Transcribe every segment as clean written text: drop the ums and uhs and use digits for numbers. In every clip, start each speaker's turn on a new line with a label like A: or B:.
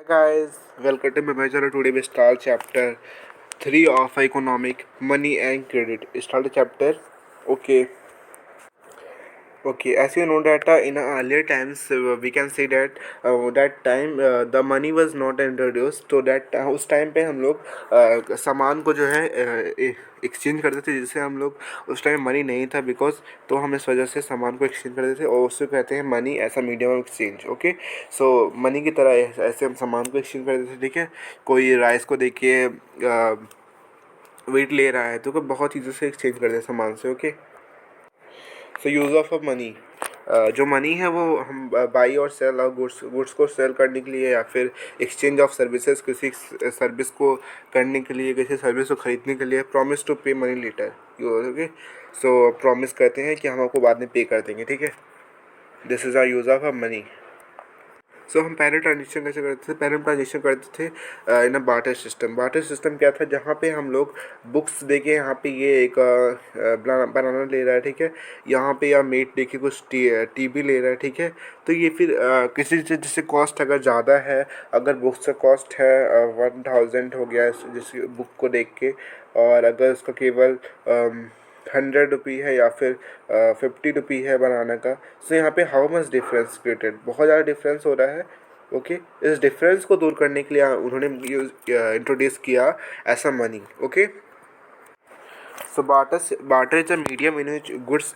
A: Hi guys, welcome to my channel. Today we start chapter 3 of economic money and credit. Start the chapter. Okay. Okay, as you know that in earlier times we can say that that time the money was not introduced, तो that उस time पे हम लोग सामान को जो है exchange करते थे, जिससे हम लोग उस टाइम मनी नहीं था बिकॉज, तो हम इस वजह से सामान को एक्सचेंज करते थे और उससे कहते हैं मनी ऐसा medium of exchange. Okay, so money की तरह ऐसे हम सामान को एक्सचेंज करते थे. ठीक है, कोई राइस को देखिए वेट ले रहा है तो बहुत चीज़ों से एक्सचेंज करते हैं सामान से. Okay, so use of money, जो मनी है वो हम बाई और सेल और गुड्स को सेल करने के लिए, या फिर एक्सचेंज ऑफ सर्विसेज, किसी सर्विस को करने के लिए, किसी सर्विस को खरीदने के लिए. प्रॉमिस टू पे मनी लेटर. ओके, सो प्रॉमिस करते हैं कि हम आपको बाद में पे कर देंगे. ठीक है, this is our use of money. So हम पहले ट्रांजेक्शन कैसे करते थे? पहले हम ट्रांजेक्शन करते थे इन a barter system. Barter system क्या था? जहाँ पे हम लोग बुक्स देके, यहाँ पे ये एक बनाना ले रहा है. ठीक है, यहाँ पे या मीट देके कुछ टीवी ले रहा है. ठीक है, तो ये फिर किसी चीज़ जैसे कॉस्ट अगर ज़्यादा है, अगर बुक्स का कॉस्ट है 1000 हो गया जिस बुक को देख के, और अगर उसका केवल 100 रुपी है या फिर 50 रुपी है बनाना का, सो यहाँ पे हाउ मच डिफरेंस क्रिएटेड, बहुत ज़्यादा डिफरेंस हो रहा है. ओके, इस डिफरेंस को दूर करने के लिए उन्होंने इंट्रोड्यूस किया ऐसा money. Okay, so barter is a medium in which goods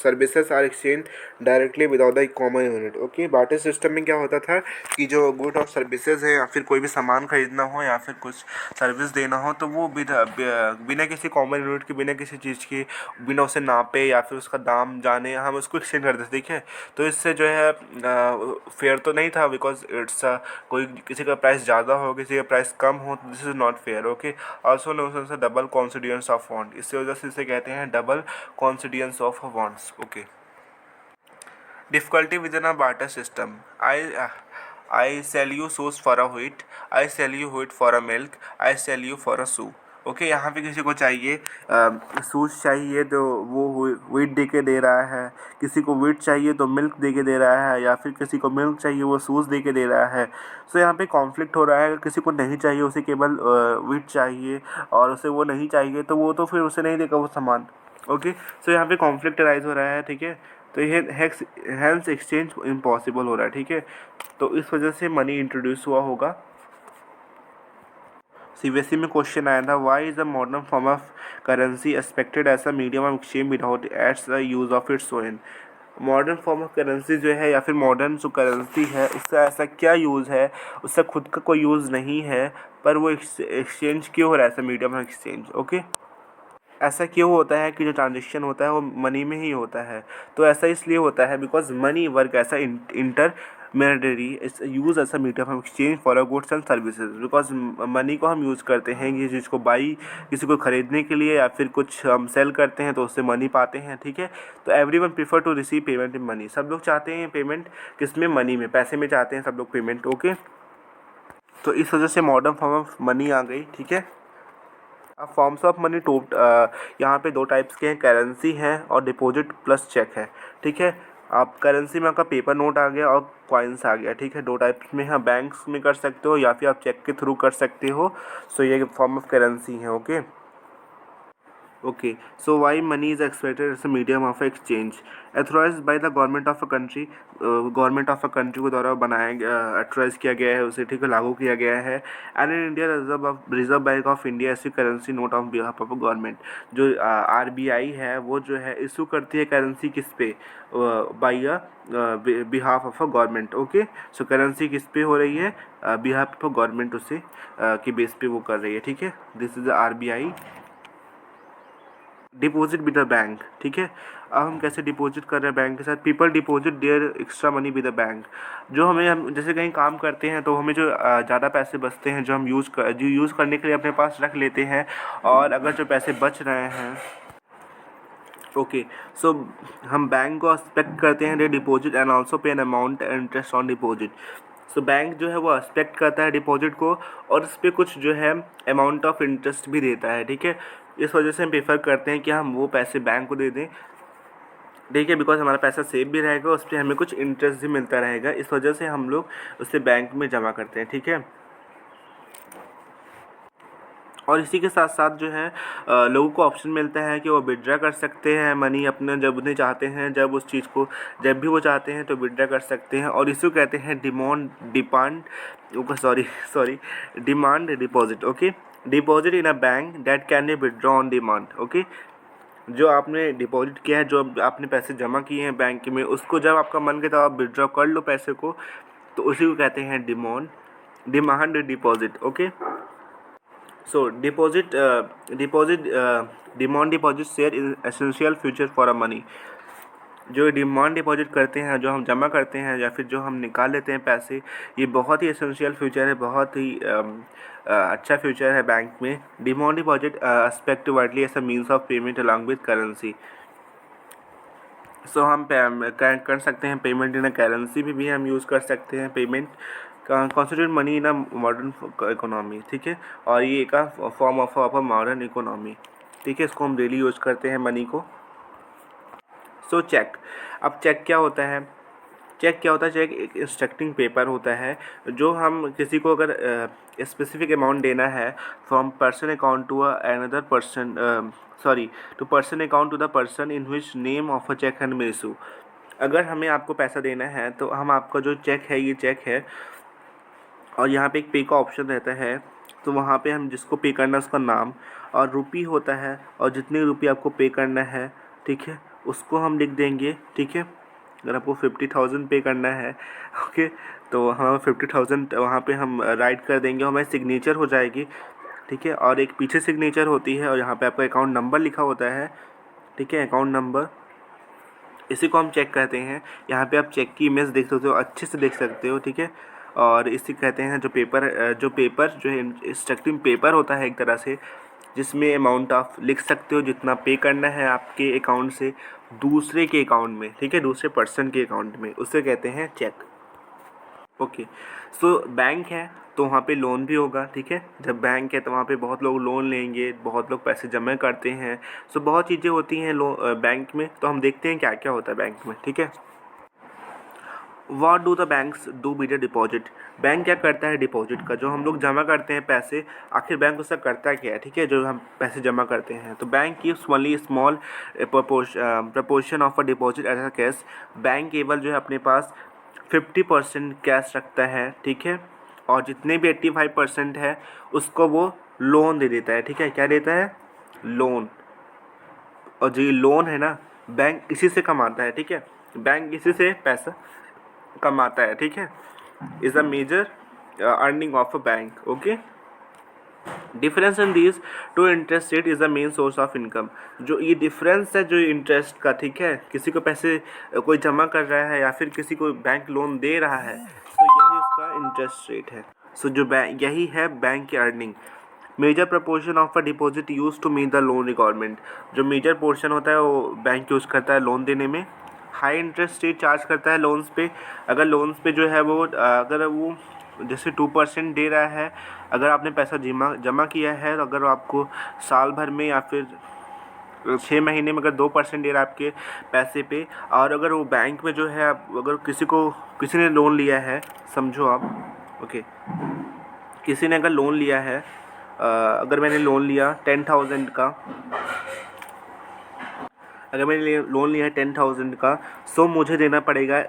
A: services are exchanged directly without the common unit. Okay, barter system में क्या होता था कि जो गुड और सर्विसेज हैं, या फिर कोई भी सामान खरीदना हो या फिर कुछ सर्विस देना हो, तो वो बिना किसी कॉमन यूनिट के, बिना किसी चीज़ के, बिना उसे नापे या फिर उसका दाम जाने हम उसको एक्सचेंज करते थे. ठीक है, तो इससे जो है फेयर तो नहीं था, बिकॉज इट्स कोई किसी का प्राइस ज़्यादा हो, किसी का प्राइस कम हो, तो this is not fair. Okay, also known as double coincidence of bond, इससे वजह से इसे कहते हैं double coincidence of bonds. Okay, difficulty within a barter system. I sell you shoes for a wheat, I sell you wheat for a milk, I sell you for a shoe. Okay, यहाँ पे किसी को चाहिए सूज चाहिए तो वो wheat दे के दे रहा है, किसी को व्हीट चाहिए तो मिल्क दे के दे रहा है, या फिर किसी को मिल्क चाहिए वो सूज दे के दे रहा है. सो यहाँ पे कॉन्फ्लिक्ट हो रहा है. किसी को नहीं चाहिए, उसे केवल व्हीट चाहिए, और उसे वो नहीं चाहिए तो वो तो फिर उसे नहीं देगा वो सामान. ओके, सो यहाँ पे कॉन्फ्लिक्ट राइज हो रहा है. ठीक है, तो ये हैंस एक्सचेंज इम्पॉसिबल हो रहा है. ठीक है, तो इस वजह से मनी इंट्रोड्यूस हुआ होगा. सीबीएसई में क्वेश्चन आया था, why is the modern form of currency expected as a medium of exchange without its the use of its own. Modern form of currency जो है, या फिर मॉडर्न जो करेंसी है, उसका ऐसा क्या यूज़ है? उसका खुद का कोई यूज़ नहीं है, पर वो एक्सचेंज क्यों हो रहा है ऐसा मीडियम ऑफ एक्सचेंज. ओके, ऐसा क्यों होता है कि जो ट्रांजेक्शन होता है वो मनी में ही होता है? तो ऐसा इसलिए होता है बिकॉज मनी वर्क ऐसा इंटरमीडियरी इस यूज़ ऐसा medium of exchange for a goods and services. Because money को हम यूज़ करते हैं ये चीज़ को बाई, किसी को ख़रीदने के लिए, या फिर कुछ हम सेल करते हैं तो उससे मनी पाते हैं. ठीक है, तो everyone prefer to receive payment in money. सब लोग चाहते हैं पेमेंट किस में? मनी में, पैसे में चाहते हैं सब लोग पेमेंट. ओके, तो इस वजह से मॉडर्न फॉर्म ऑफ मनी आ गई. ठीक है, अब फॉर्म्स ऑफ मनी यहाँ पे दो टाइप्स के हैं, करेंसी है और डिपॉजिट प्लस चेक है. ठीक है, आप करेंसी में आपका पेपर नोट आ गया और कॉइन्स आ गया. ठीक है, दो टाइप्स में है, बैंक्स में कर सकते हो या फिर आप चेक के थ्रू कर सकते हो. सो ये फॉर्म ऑफ करेंसी है. Okay, okay, so why money is expected as a medium of exchange authorise by the government of a country. Government of a country के द्वारा बनाया गया, अथोराइज किया गया है उसे. ठीक है, लागू किया गया है. And in India reserve bank of India issue currency note of behalf of government. जो आरबीआई है वो जो है इशू करती है करेंसी किस पे? By a behalf of a government. Okay, so currency किस पे हो रही है? बिहाफ ऑफ गवर्नमेंट, उसे के बेस पे वो कर रही है. ठीक है, this is RBI. Deposit with the bank. ठीक है, अब हम कैसे डिपॉजिट कर रहे हैं बैंक के साथ? People deposit their extra money with the bank. जो हम जैसे कहीं काम करते हैं तो हमें जो ज़्यादा पैसे बचते हैं, जो हम यूज़ करने के लिए अपने पास रख लेते हैं, और अगर जो पैसे बच रहे हैं, ओके, सो हम बैंक को एक्सपेक्ट करते हैं they deposit and also pay an amount interest on deposit. So bank जो है वो एक्सपेक्ट करता है डिपॉजिट को, और इस पर कुछ जो है अमाउंट ऑफ इंटरेस्ट भी देता है. ठीक है, इस वजह से हम प्रेफर करते हैं कि हम वो पैसे बैंक को दे दें ठीक है, बिकॉज हमारा पैसा सेफ भी रहेगा, उस पर हमें कुछ इंटरेस्ट भी मिलता रहेगा, इस वजह से हम लोग उसे बैंक में जमा करते हैं। ठीक है, और इसी के साथ साथ जो है लोगों को ऑप्शन मिलता है कि वो विड्रा कर सकते हैं मनी अपने, जब उन्हें चाहते हैं, जब उस चीज़ को जब भी वो चाहते हैं तो विड्रा कर सकते हैं। और इसी को कहते हैं sorry demand deposit. Okay, deposit in a bank that can be withdraw on demand. Okay, जो आपने डिपॉजिट किया है, जो आपने पैसे जमा किए हैं बैंक में, उसको जब आपका मन करे तब आप विड्रॉ कर लो पैसे को, तो उसी को कहते हैं demand deposit. Okay, so demand deposit share is essential future for a money. जो डिमांड डिपॉजिट करते हैं, जो हम जमा करते हैं या फिर जो हम निकाल लेते हैं पैसे, ये बहुत ही एसेंशियल फ्यूचर है, बहुत ही अच्छा फ्यूचर है बैंक में। Demand deposit expect widely as a means of payment along with currency. So हम कर सकते हैं पेमेंट इन अ करेंसी भी हम यूज़ कर सकते हैं payment constitute money in a modern economy. ठीक है, और ये एक form of a modern economy. ठीक है, इसको हम डेली यूज़ करते हैं मनी को। सो चेक, अब चेक क्या होता है? चेक एक इंस्ट्रक्टिंग पेपर होता है, जो हम किसी को अगर स्पेसिफिक अमाउंट देना है from person account to another person, to person account to the person in which name of a cheque and be issue. अगर हमें आपको पैसा देना है तो हम आपका जो चेक है, ये चेक है, और यहाँ पे एक पे का ऑप्शन रहता है, तो वहाँ पे हम जिसको पे करना है उसका नाम और रुपी होता है, और जितने रुपये आपको पे करना है, ठीक है, उसको हम लिख देंगे। ठीक है, अगर आपको 50,000 पे करना है, ओके, तो हम 50,000 वहाँ पे हम राइट कर देंगे, हमारी सिग्नेचर हो जाएगी। ठीक है, और एक पीछे सिग्नेचर होती है, और यहाँ पे आपका अकाउंट नंबर लिखा होता है। ठीक है, अकाउंट नंबर, इसी को हम चेक कहते हैं। यहाँ पे आप चेक की इमेज देख सकते हो, अच्छे से देख सकते हो। ठीक है, और इसी कहते हैं जो पेपर जो है इंस्ट्रक्टिंग पेपर होता है एक तरह से, जिसमें अमाउंट आप लिख सकते हो जितना पे करना है आपके अकाउंट से दूसरे के अकाउंट में। ठीक है, दूसरे पर्सन के अकाउंट में, उसे कहते हैं चेक। ओके, सो बैंक है तो वहाँ पे लोन भी होगा। ठीक है, जब बैंक है तो वहाँ पे बहुत लोग लोन लेंगे, बहुत लोग पैसे जमा करते हैं। सो बहुत चीज़ें होती हैं बैंक में, तो हम देखते हैं क्या क्या होता है बैंक में। ठीक है, what do the banks do with the deposit? Bank क्या करता है डिपॉजिट का, जो हम लोग जमा करते हैं पैसे, आखिर बैंक उसका करता क्या है? ठीक है, जो हम पैसे जमा करते हैं, तो bank keeps only small proportion of a deposit as a cash. Bank केवल जो है अपने पास 50% कैश रखता है। ठीक है, और जितने भी 85% है उसको वो लोन दे देता है। ठीक है, क्या देता है? लोन। और जो ये लोन है ना, बैंक इसी से कमाता है। ठीक है, बैंक इसी से पैसा कमाता है। ठीक है, is a major earning of a bank. Okay, difference in this two interest rate is the main source of income. जो ये डिफरेंस है जो इंटरेस्ट का, ठीक है, किसी को पैसे कोई जमा कर रहा है या फिर किसी को बैंक लोन दे रहा है, तो यही उसका इंटरेस्ट रेट है। सो जो बैंक, यही है बैंक की earning. Major proportion of a deposit use to meet the loan requirement. जो मेजर पोर्शन होता है वो बैंक यूज़ करता है लोन देने में। हाई इंटरेस्ट रेट चार्ज करता है लोन्स पे। अगर लोन्स पे जो है वो अगर वो जैसे 2% दे रहा है, अगर आपने पैसा जमा किया है, तो अगर आपको साल भर में या फिर 6 महीने में अगर 2% दे रहा है आपके पैसे पे, और अगर वो बैंक में जो है, अगर किसी ने लोन लिया है, समझो आप, ओके, किसी ने अगर लोन लिया है, अगर मैंने लोन लिया 10,000 का, अगर मैंने लोन लिया है 10,000 का, सो मुझे देना पड़ेगा,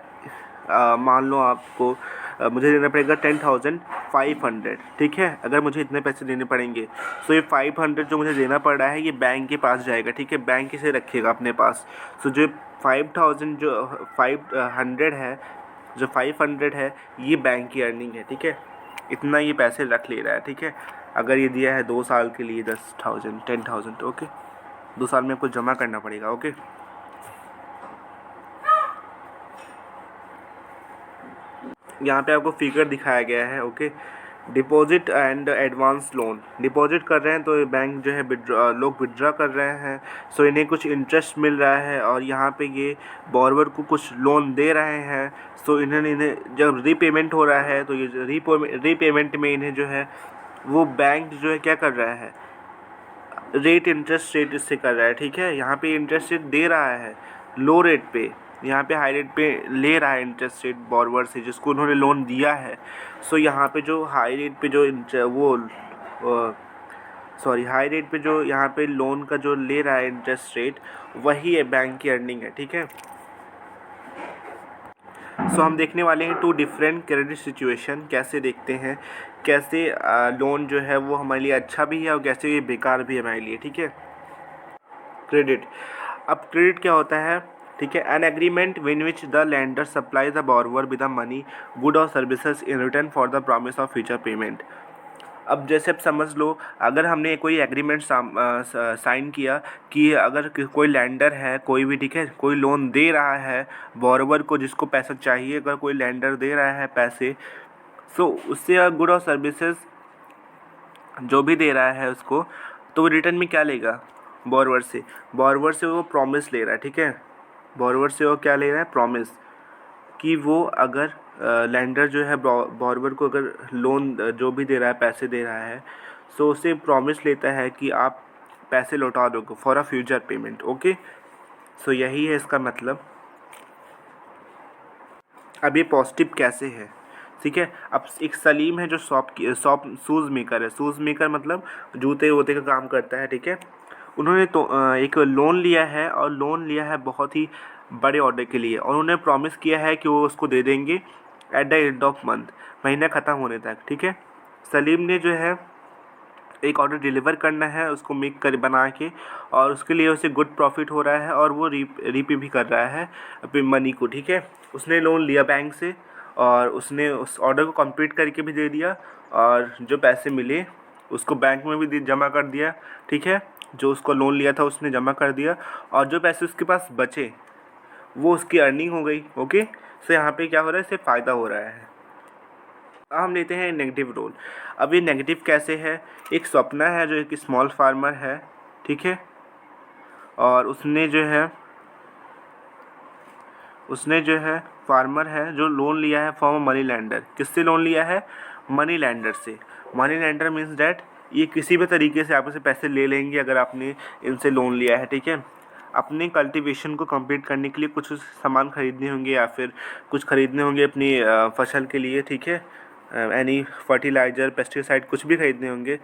A: मान लो आपको मुझे देना पड़ेगा 10,500। ठीक है, अगर मुझे इतने पैसे देने पड़ेंगे, सो ये 500 जो मुझे देना पड़ रहा है ये बैंक के पास जाएगा। ठीक है, बैंक इसे रखेगा अपने पास। सो जो 5,000 जो 500 है, जो 500 है, ये बैंक की अर्निंग है। ठीक है, इतना ये पैसे रख ले रहा है। ठीक है, अगर ये दिया है 2 साल के लिए 10,000 ओके, 2 साल में आपको जमा करना पड़ेगा। ओके, यहाँ पे आपको फिगर दिखाया गया है। Okay, deposit and advance loan. Deposit कर रहे हैं तो बैंक जो है लोग विड्रॉ कर रहे हैं, सो इन्हें कुछ इंटरेस्ट मिल रहा है, और यहाँ पे ये बॉर्वर को कुछ लोन दे रहे हैं। सो इन्हें जब रीपेमेंट हो रहा है, तो ये रीपेमेंट में इन्हें जो है वो बैंक जो है क्या कर रहा है, रेट इंटरेस्ट रेट इससे कर रहा है। ठीक है, यहाँ पे इंटरेस्ट रेट दे रहा है, लो रेट पे, यहाँ पे हाई रेट पे ले रहा है इंटरेस्ट रेट बॉर्रोवर से जिसको उन्होंने लोन दिया है। सो यहाँ पे जो हाई रेट पे जो वो हाई रेट पे जो यहाँ पे लोन का जो ले रहा है इंटरेस्ट रेट, वही है बैंक की अर्निंग है, ठीक है। सो हम देखने वाले हैं टू डिफरेंट क्रेडिट सिचुएशन, कैसे देखते हैं, कैसे लोन जो है वो हमारे लिए अच्छा भी है और कैसे ये बेकार भी है हमारे लिए, ठीक है। क्रेडिट, अब क्रेडिट क्या होता है, ठीक है, an agreement in which the lender supply the borrower with the money, good और services in return for the promise of future payment. अब जैसे आप समझ लो, अगर हमने कोई एग्रीमेंट साइन किया कि अगर कोई लैंडर है, कोई भी, ठीक है, कोई लोन दे रहा है बॉर्रोवर को जिसको पैसा चाहिए, अगर कोई लैंडर दे रहा है पैसे, सो उससे गुड और सर्विसेज जो भी दे रहा है उसको, तो वो रिटर्न में क्या लेगा, बॉर्रोवर से वो प्रॉमिस ले रहा है, ठीक है। बॉर्रोवर से वो क्या ले रहा है, प्रॉमिस, कि वो अगर लैंडर जो है बॉर्रोवर को अगर लोन जो भी दे रहा है, पैसे दे रहा है, सो उसे प्रॉमिस लेता है कि आप पैसे लौटा दोगे for a future payment, okay. So यही है इसका मतलब। अब ये पॉजिटिव कैसे है, ठीक है। अब एक सलीम है जो शॉप शूज़ मेकर है, शूज़ मेकर मतलब जूते वूते का काम करता है, ठीक है। उन्होंने तो एक लोन लिया है और लोन लिया है बहुत ही बड़े ऑर्डर के लिए, और उन्होंने प्रॉमिस किया है कि वो उसको दे देंगे at the end of month, महीना ख़त्म होने तक, ठीक है। सलीम ने जो है एक ऑर्डर डिलीवर करना है उसको मेक कर बना के, और उसके लिए उसे गुड प्रॉफिट हो रहा है और वो रीपे भी कर रहा है अपनी मनी को, ठीक है। उसने लोन लिया बैंक से और उसने उस ऑर्डर को कंप्लीट करके भी दे दिया, और जो पैसे मिले उसको बैंक में भी जमा कर दिया, ठीक है। जो उसको लोन लिया था उसने जमा कर दिया, और जो पैसे उसके पास बचे वो उसकी अर्निंग हो गई, ओके। सो यहाँ पे क्या हो रहा है, इससे फ़ायदा हो रहा है। अब हम लेते हैं नेगेटिव रोल। अब ये नेगेटिव कैसे है, एक स्वप्ना है जो एक स्मॉल फार्मर है, ठीक है, और उसने जो है फार्मर है जो लोन लिया है फ्रॉम मनी लैंडर। किससे लोन लिया है, मनी लैंडर से। मनी लैंडर मीन्स डैट ये किसी भी तरीके से आपसे पैसे ले लेंगे अगर आपने इनसे लोन लिया है, ठीक है। अपने कल्टीवेशन को कंप्लीट करने के लिए कुछ सामान खरीदने होंगे या फिर कुछ खरीदने होंगे अपनी फसल के लिए, ठीक है। एनी फर्टिलाइज़र, पेस्टिसाइड कुछ भी खरीदने होंगे,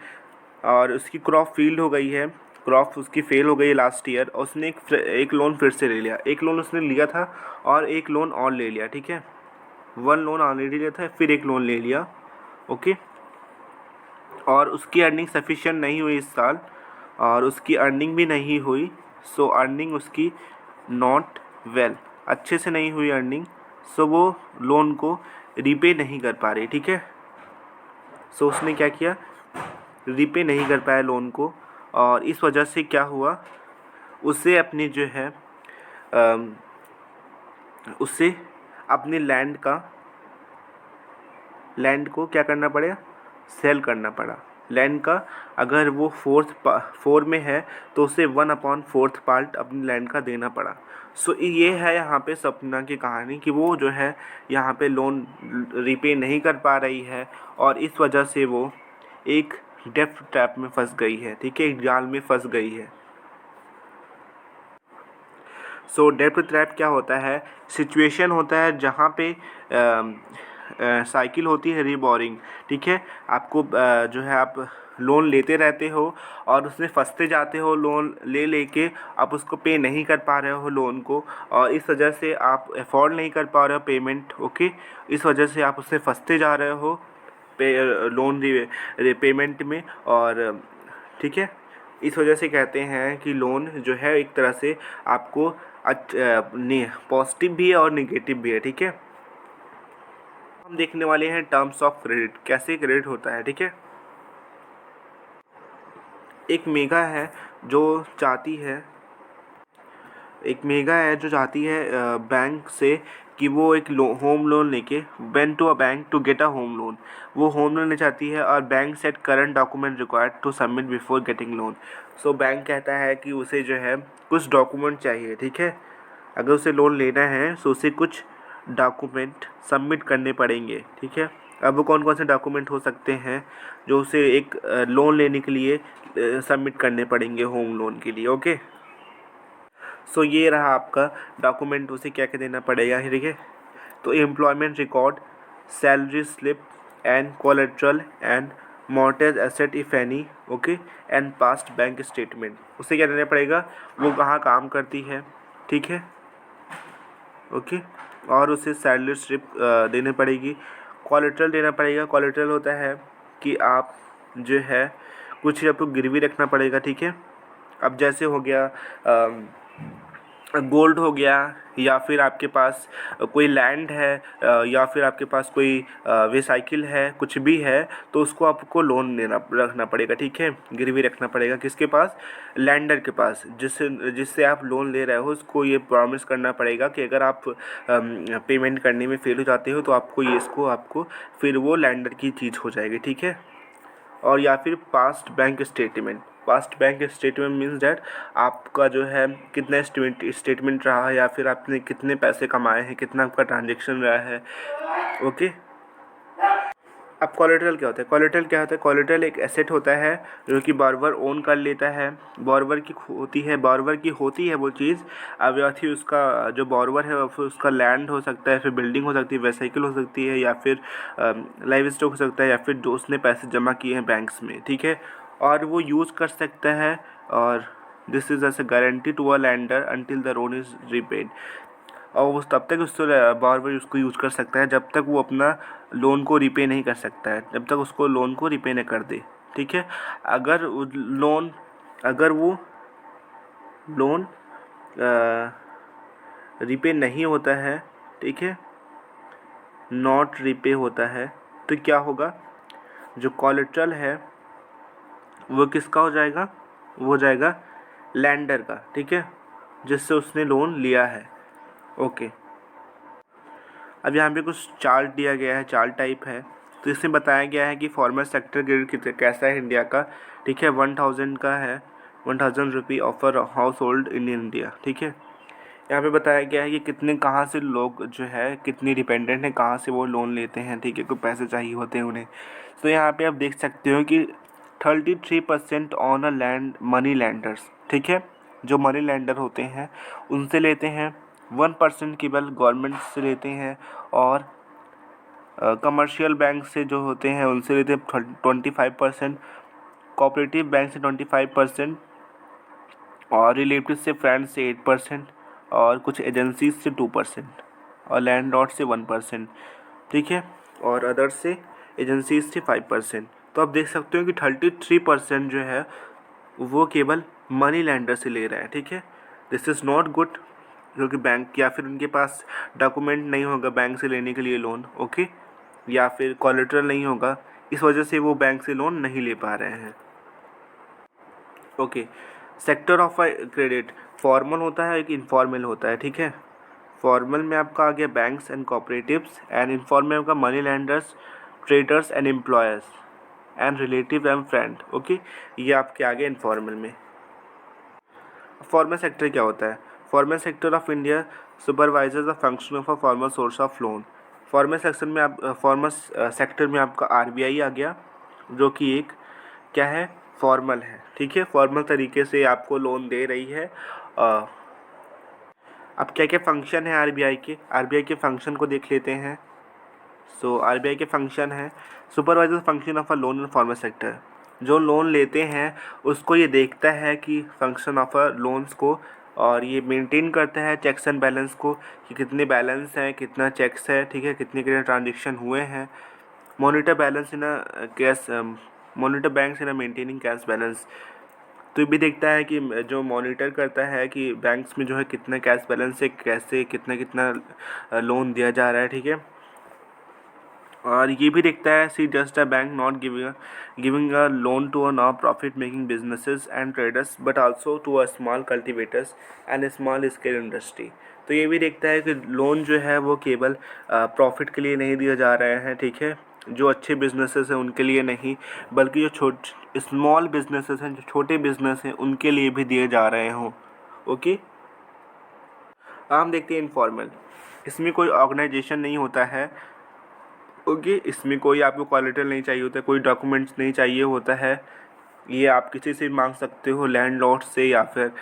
A: और उसकी क्रॉप फील्ड हो गई है, क्रॉप उसकी फेल हो गई है लास्ट ईयर, और उसने एक लोन फिर से ले लिया। एक लोन उसने लिया था और एक लोन और ले लिया, ठीक है। वन लोन ऑलरेडी लिया था, फिर एक लोन ले लिया, ओके। और उसकी अर्निंग सफिशिएंट नहीं हुई इस साल, और उसकी अर्निंग भी नहीं हुई। सो अर्निंग उसकी नॉट वेल, अच्छे से नहीं हुई अर्निंग, सो वो लोन को रीपे नहीं कर पा रही, ठीक है। सो उसने क्या किया, रीपे नहीं कर पाया लोन को, और इस वजह से क्या हुआ, उसे अपनी जो है उसे अपने लैंड को क्या करना पड़ेगा, सेल करना पड़ा। लैंड का अगर वो फोर में है तो उसे 1/4 पार्ट अपनी लैंड का देना पड़ा। सो ये है यहाँ पे सपना की कहानी कि वो जो है यहाँ पे लोन रीपे नहीं कर पा रही है, और इस वजह से वो एक डेब्ट ट्रैप में फंस गई है, ठीक है, एक जाल में फंस गई है। सो डेब्ट ट्रैप क्या होता है, सिचुएशन होता है जहाँ पे साइकिल होती है रीबोरिंग, ठीक है। आपको जो है आप लोन लेते रहते हो और उसमें फंसते जाते हो, लोन ले लेके आप उसको पे नहीं कर पा रहे हो लोन को, और इस वजह से आप अफोर्ड नहीं कर पा रहे हो पेमेंट, ओके। इस वजह से आप उससे फंसते जा रहे हो लोन पेमेंट में, और ठीक है। इस वजह से कहते हैं कि लोन जो है एक तरह से आपको पॉजिटिव भी है और नेगेटिव भी है, ठीक है। हम देखने वाले हैं टर्म्स ऑफ क्रेडिट, कैसे क्रेडिट होता है, ठीक है। एक मेगा है जो चाहती है बैंक से कि वो एक होम लोन लेके went to a bank to get a home loan. वो होम लोन ले चाहती है और bank set current document required to submit before getting loan. So bank कहता है कि उसे जो है कुछ डॉक्यूमेंट चाहिए, ठीक है। अगर उसे लोन लेना है तो उसे कुछ डॉक्यूमेंट सबमिट करने पड़ेंगे, ठीक है। अब वो कौन कौन से डॉक्यूमेंट हो सकते हैं जो उसे एक लोन लेने के लिए सबमिट करने पड़ेंगे होम लोन के लिए, ओके। सो ये रहा आपका डॉक्यूमेंट, उसे क्या क्या देना पड़ेगा, ठीक है। तो employment record, salary slip and collateral and mortgage asset if any, okay, and past bank statement. उसे क्या देना पड़ेगा, वो कहाँ काम करती है, ठीक है, ओके। और उसे सैलरी स्लिप देनी पड़ेगी। कोलेट्रल देना पड़ेगा। कोलेट्रल होता है कि आप जो है कुछ आपको गिरवी रखना पड़ेगा, ठीक है। अब जैसे हो गया गोल्ड हो गया, या फिर आपके पास कोई लैंड है, या फिर आपके पास कोई वेसाइकिल है, कुछ भी है, तो उसको आपको लोन देना रखना पड़ेगा, ठीक है। गिरवी रखना पड़ेगा किसके पास, लैंडर के पास, जिससे आप लोन ले रहे हो, उसको ये प्रॉमिस करना पड़ेगा कि अगर आप पेमेंट करने में फेल हो जाते हो तो आपको ये इसको आपको फिर वो लैंडर की चीज़ हो जाएगी, ठीक है। और या फिर past bank statement. Past bank statement means that आपका जो है कितना स्टेटमेंट रहा है, या फिर आपने कितने पैसे कमाए हैं, कितना आपका ट्रांजेक्शन रहा है, ओके। अब कोलेटरल क्या होता है, कोलेटरल क्या होता है, कोलेटरल एक एसेट होता है जो कि बारवर ओन कर लेता है, बारवर की होती है वो चीज़। अब या फिर उसका जो बारवर है फिर उसका लैंड हो सकता है, फिर बिल्डिंग हो सकती है, वेसाइकिल हो सकती है, या फिर लाइव स्टॉक हो सकता है, या फिर जो उसने पैसे जमा किए हैं बैंक्स में, ठीक है। और वो यूज़ कर सकता है, और this is as a guarantee to a lender until the loan is repaid. और वो तब तक उसको बार उसको यूज़ कर सकता है जब तक वो अपना लोन को रिपे नहीं कर सकता है, जब तक उसको लोन को रिपे नहीं कर दे, ठीक है। अगर वो लोन रिपे नहीं होता है, ठीक है, नॉट रिपे होता है, तो क्या होगा, जो कोलेट्रल है वो किसका हो जाएगा, वो हो जाएगा लैंडर का, ठीक है, जिससे उसने लोन लिया है, ओके। अब यहाँ पे कुछ चार्ट दिया गया है, चार्ट टाइप है। तो इसमें बताया गया है कि फॉर्मल सेक्टर ग्रिड कैसा है इंडिया का, ठीक है। 1000 का है, 1000 rupee offer household in India, ठीक है। यहाँ पे बताया गया है कि कितने कहाँ से लोग जो है कितनी डिपेंडेंट हैं, कहाँ से वो लोन लेते हैं, ठीक है, कोई पैसे चाहिए होते हैं उन्हें। तो यहाँ पे आप देख सकते हो कि 33% on a land money landers, ठीक है, जो मनी लैंडर होते हैं उनसे लेते हैं। 1% केवल गवर्नमेंट से लेते हैं, और कमर्शियल बैंक से जो होते हैं उनसे लेते हैं 25%, कोऑपरेटिव बैंक से 25%, और रिलेटिव से फ्रेंड्स से 8%, और कुछ एजेंसीज से 2%, और लैंडलॉर्ड से 1%, ठीक है, और अदर्स से एजेंसीज से 5%। तो आप देख सकते हो कि 33% जो है वो केवल मनी लैंडर से ले रहे हैं, ठीक है। दिस इज़ नॉट गुड, क्योंकि बैंक या फिर उनके पास डॉक्यूमेंट नहीं होगा बैंक से लेने के लिए लोन, ओके, या फिर कोलेटरल नहीं होगा, इस वजह से वो बैंक से लोन नहीं ले पा रहे हैं, okay. Sector of credit formal होता है, एक इनफॉर्मल होता है, ठीक है। फॉर्मल में आपका आ गया banks and cooperatives, and informal में आपका money landers, traders and employers, and relative and friend, okay. ये आपके आगे इनफॉर्मल में। फॉर्मल सेक्टर क्या होता है, formal sector of India supervisors the function of a formal source of loan. Formal section में आप फॉर्मल सेक्टर में आपका आरबीआई आ गया, जो कि एक क्या है, फॉर्मल है, ठीक है, फॉर्मल तरीके से आपको लोन दे रही है। अब क्या क्या फंक्शन है आरबीआई के, आरबीआई के फंक्शन को देख लेते हैं। सो आरबीआई के फंक्शन है, supervisor function of a loan in formal sector. जो लोन लेते हैं उसको ये देखता है कि फंक्शन ऑफ अ लोन्स को, और ये मेंटेन करता है चेक्स एंड बैलेंस को, कि कितने बैलेंस हैं, कितना चेक्स है, ठीक है, कितने कितने ट्रांजेक्शन हुए हैं। Monitor balance in a cash, monitor banks in a maintaining cash balance. तो ये भी देखता है कि जो मॉनिटर करता है कि बैंक्स में जो है कितना कैश बैलेंस है, कैसे कितना कितना लोन दिया जा रहा है, ठीक है। और ये भी देखता है see just a bank not giving a loan to a non profit making businesses and traders but also to a small cultivators and small scale industry. तो ये भी देखता है कि लोन जो है वो केवल प्रॉफिट के लिए नहीं दिए जा रहे हैं, ठीक है, जो अच्छे बिजनेसेस हैं उनके लिए नहीं, बल्कि जो स्मॉल बिजनेसेस हैं, जो छोटे बिजनेस हैं, उनके लिए भी दिए जा रहे हों, ओके। हम देखते हैं इनफॉर्मल, इसमें कोई ऑर्गेनाइजेशन नहीं होता है, ओके, इसमें कोई आपको कोलेटरल नहीं चाहिए होता है, कोई डॉक्यूमेंट्स नहीं चाहिए होता है। ये आप किसी से मांग सकते हो, लैंडलॉर्ड से या फिर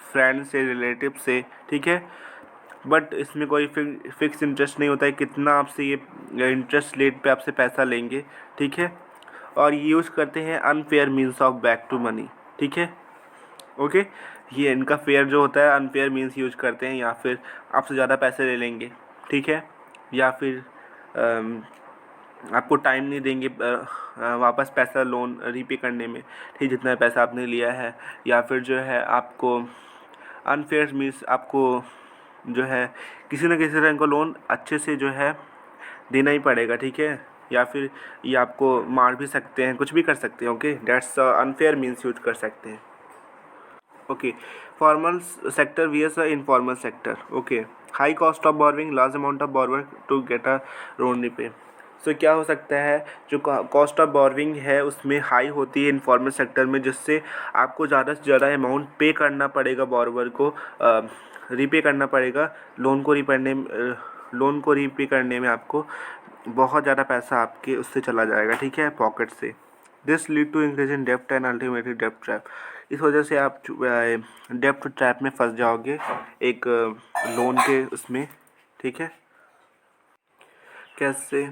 A: फ्रेंड से, रिलेटिव से, ठीक है। बट इसमें कोई फिक्स इंटरेस्ट नहीं होता है कितना आपसे ये इंटरेस्ट रेट पे आपसे पैसा लेंगे, ठीक है। और ये यूज़ करते हैं unfair means of back to money, ठीक है। ओके, ये इनका फेयर जो होता है अनफेयर मीन्स यूज करते हैं, या फिर आपसे ज़्यादा पैसे ले लेंगे, ठीक है, या फिर आपको टाइम नहीं देंगे वापस पैसा लोन रीपे करने में, ठीक, जितना पैसा आपने लिया है। या फिर जो है आपको अनफेयर मीन्स आपको जो है किसी न किसी तरह इनको लोन अच्छे से जो है देना ही पड़ेगा, ठीक है। या फिर ये आपको मार भी सकते हैं, कुछ भी कर सकते हैं। Okay, debts unfair means use कर सकते हैं। Okay, formal sector vs informal sector. Okay, high cost of borrowing, large amount of borrower to get a loan repay. So क्या हो सकता है, जो कॉस्ट ऑफ बोरविंग है उसमें हाई होती है इनफॉर्मल सेक्टर में, जिससे आपको ज़्यादा से ज़्यादा अमाउंट पे करना पड़ेगा बोरवर को, रीपे करना पड़ेगा लोन को रीपे करने में आपको बहुत ज़्यादा पैसा आपके उससे चला जाएगा, ठीक है, पॉकेट से। This lead to increase in dept and ultimately dept trap. इस वजह से आप डेप्ट ट्रैप में फंस जाओगे एक लोन के उसमें, ठीक है। कैसे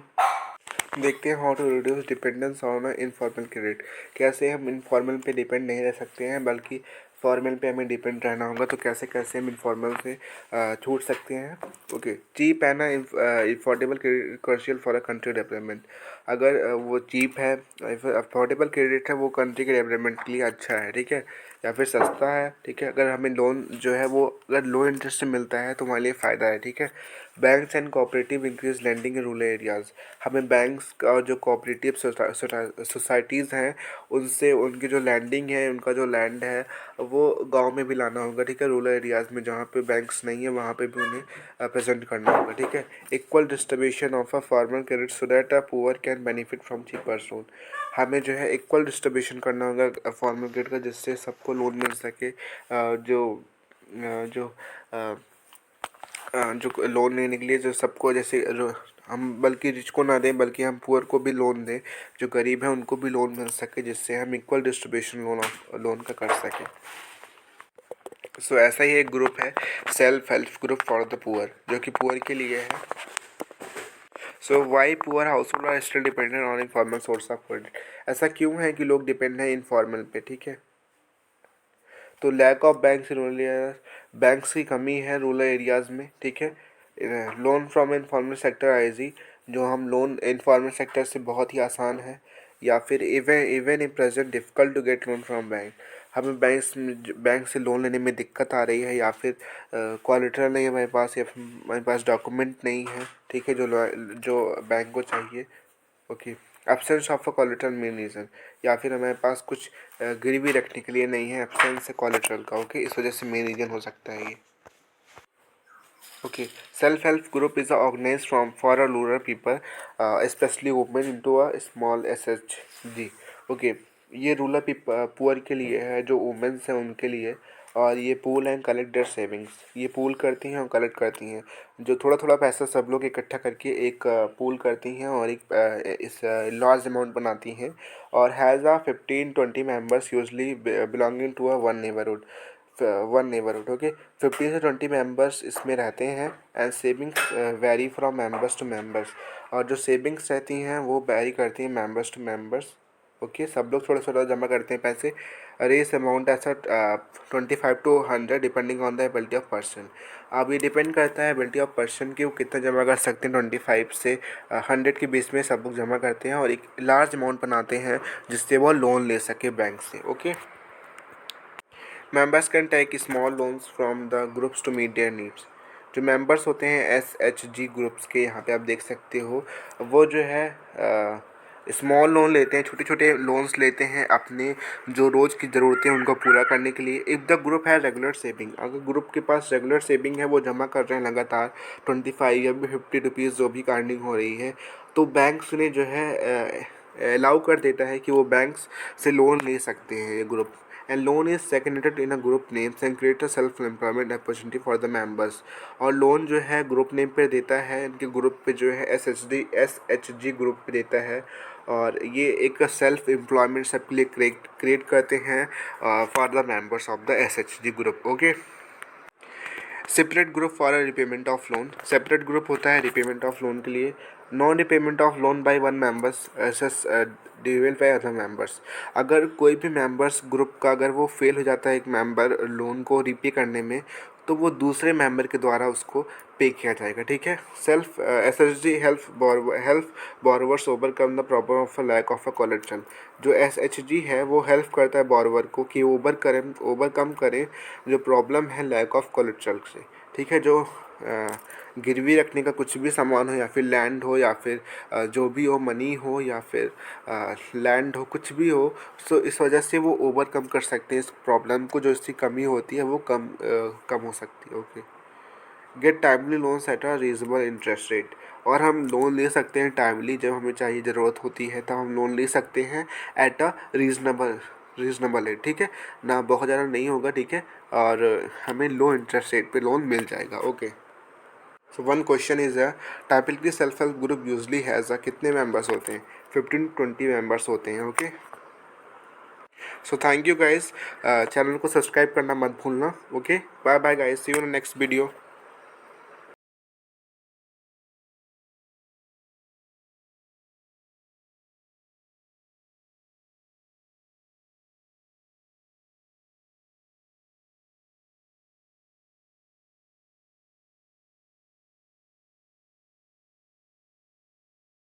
A: देखते हैं, how to reduce dependence on informal credit. कैसे हम इनफॉर्मल पे डिपेंड नहीं रह सकते हैं, बल्कि फॉर्मल पे हमें डिपेंड रहना होगा। तो कैसे कैसे हम इनफॉर्मल से छूट सकते हैं। ओके, चीप है ना affordable credit crucial for a country development. अगर वो चीप है, अफोर्डेबल क्रेडिट है, वो कंट्री के डेवलपमेंट के लिए अच्छा है, ठीक है। या फिर सस्ता है, ठीक है। अगर हमें लोन जो है वो अगर लो इंटरेस्ट में मिलता है तो हमारे लिए फ़ायदा है, ठीक है। Banks and cooperative increase lending in rural areas. हमें बैंक्स और जो कोऑपरेटिव सोसाइटीज़ हैं उनसे उनकी जो लैंडिंग है, उनका जो लैंड है वो गांव में भी लाना होगा, ठीक है। रूरल एरियाज़ में जहाँ पे बैंक्स नहीं है वहाँ पे भी उन्हें प्रेजेंट करना होगा, ठीक है। Equal distribution of a farmer credit so that a poor can benefit from cheaper loan. हमें जो है इक्वल डिस्ट्रीब्यूशन करना होगा फार्मर क्रेडिट का, जिससे सबको लोन मिल सके। जो जो जो लोन लेने के लिए जो सबको, जैसे हम बल्कि रिच को ना दें बल्कि हम पुअर को भी लोन दें, जो गरीब है उनको भी लोन मिल सके, जिससे हम इक्वल डिस्ट्रीब्यूशन लोन का कर सकें। सो ऐसा ही एक ग्रुप है self help group for the poor, जो कि पुअर के लिए है। So why poor household are still dependent on informal source of credit. ऐसा क्यों है कि लोग डिपेंड हैं इनफॉर्मल पे, ठीक है। तो lack of banks in rural areas, banks की कमी है रूरल एरियाज़ में, ठीक है। लोन फ्रॉम इनफॉर्मल सेक्टर आईजी, जो हम लोन इनफॉर्मल सेक्टर से बहुत ही आसान है। या फिर even in present difficult to get loan from bank. हमें बैंक से लोन लेने में दिक्कत आ रही है, या फिर कोलेटरल नहीं है हमारे पास, या फिर हमारे पास डॉक्यूमेंट नहीं है, ठीक है, जो बैंक को चाहिए। Okay, absence of a collateral main reason, या फिर हमारे पास कुछ गिरवी रखने के लिए नहीं है, एब्सेंस है कोलेटरल का। ओके, इस वजह से मेन रीज़न हो सकता है ये। Okay, self help group is organize from for a rural people specially women into a small SHG। Okay, ये रूरल पुअर के लिए है, जो वुमेन्स हैं उनके लिए। और ये pool and collect their savings, ये पूल करती हैं और कलेक्ट करती हैं, जो थोड़ा थोड़ा पैसा सब लोग इकट्ठा करके एक पूल करती हैं और एक इस लार्ज अमाउंट बनाती हैं। और has a 15-20 members usually belonging to a one neighbourhood. Okay, 15 से 20 मेंबर्स इसमें रहते हैं। And savings vary from members to members, और जो सेविंग्स रहती हैं वो वेरी करती हैं मेंबर्स टू मेंबर्स। ओके, सब लोग थोड़ा थोड़ा जमा करते हैं पैसे। रेस अमाउंट ऐसा 25 to 100 depending on the ability of person. अब ये डिपेंड करता है एबिलिटी ऑफ पर्सन कि वो कितना जमा कर सकते हैं। 25 से 100 के बीच में सब लोग जमा करते हैं और एक लार्ज अमाउंट बनाते हैं, जिससे वो लोन ले सके बैंक से। Okay, members can take small loans from the groups to meet their needs. जो मेंबर्स होते हैं SHG ग्रुप्स के, यहाँ पे आप देख सकते हो, वो जो है स्मॉल लोन लेते हैं, छोटे छोटे लोन्स लेते हैं अपने जो रोज़ की ज़रूरतें हैं उनको पूरा करने के लिए। इफ़ द ग्रुप है रेगुलर सेविंग, अगर ग्रुप के पास रेगुलर सेविंग है, वो जमा कर रहे हैं लगातार 25 या 50 रुपीज़ जो भी अर्निंग हो रही है, तो बैंक्स ने जो है अलाउ कर देता है कि वो बैंक्स से लोन ले सकते हैं ये group. And loan is segregated in a group names and create a self employment opportunity for the members. और लोन जो है ग्रुप नेम पे देता है, इनके ग्रुप पे जो है SHG ग्रुप पे देता है, और ये एक सेल्फ एम्प्लॉयमेंट सबके लिए क्रिएट करते हैं for the members of the SHG group. Okay. Separate group for repayment of loan, separate group होता है रिपेमेंट ऑफ लोन के लिए। Non repayment of loan by one members is dealt by other members, अगर कोई भी members group का अगर वो फेल हो जाता है एक मेंबर लोन को रीपे करने में, तो वो दूसरे मेंबर के द्वारा उसको पे किया जाएगा। ठीक है। Self SHG help borrowers overcome the problem of a lack of a collateral, जो SHG है वो हेल्प करता है बोरोवर को कि ओवरकम करें जो प्रॉब्लम है लैक ऑफ कोलेट्रल से। ठीक है। जो गिरवी रखने का कुछ भी सामान हो, या फिर लैंड हो, या फिर जो भी हो, मनी हो, या फिर लैंड हो, कुछ भी हो, सो इस वजह से वो ओवरकम कर सकते हैं इस प्रॉब्लम को, जो इसकी कमी होती है वो कम हो सकती है। Okay. Get timely loans at a reasonable interest rate, और हम लोन ले सकते हैं टाइमली, जब हमें चाहिए ज़रूरत होती है तब हम लोन ले सकते हैं एट अ रीजनेबल रेट। ठीक है ना, बहुत ज़्यादा नहीं होगा। ठीक है। और हमें लो इंटरेस्ट रेट पे लोन मिल जाएगा। Okay. So one question is typically self help group usually has कितने मेंबर्स होते हैं? 15-20 मेंबर्स होते हैं। Okay. So thank you guys, channel को सब्सक्राइब करना मत भूलना। Okay, bye bye guys, see you in next video.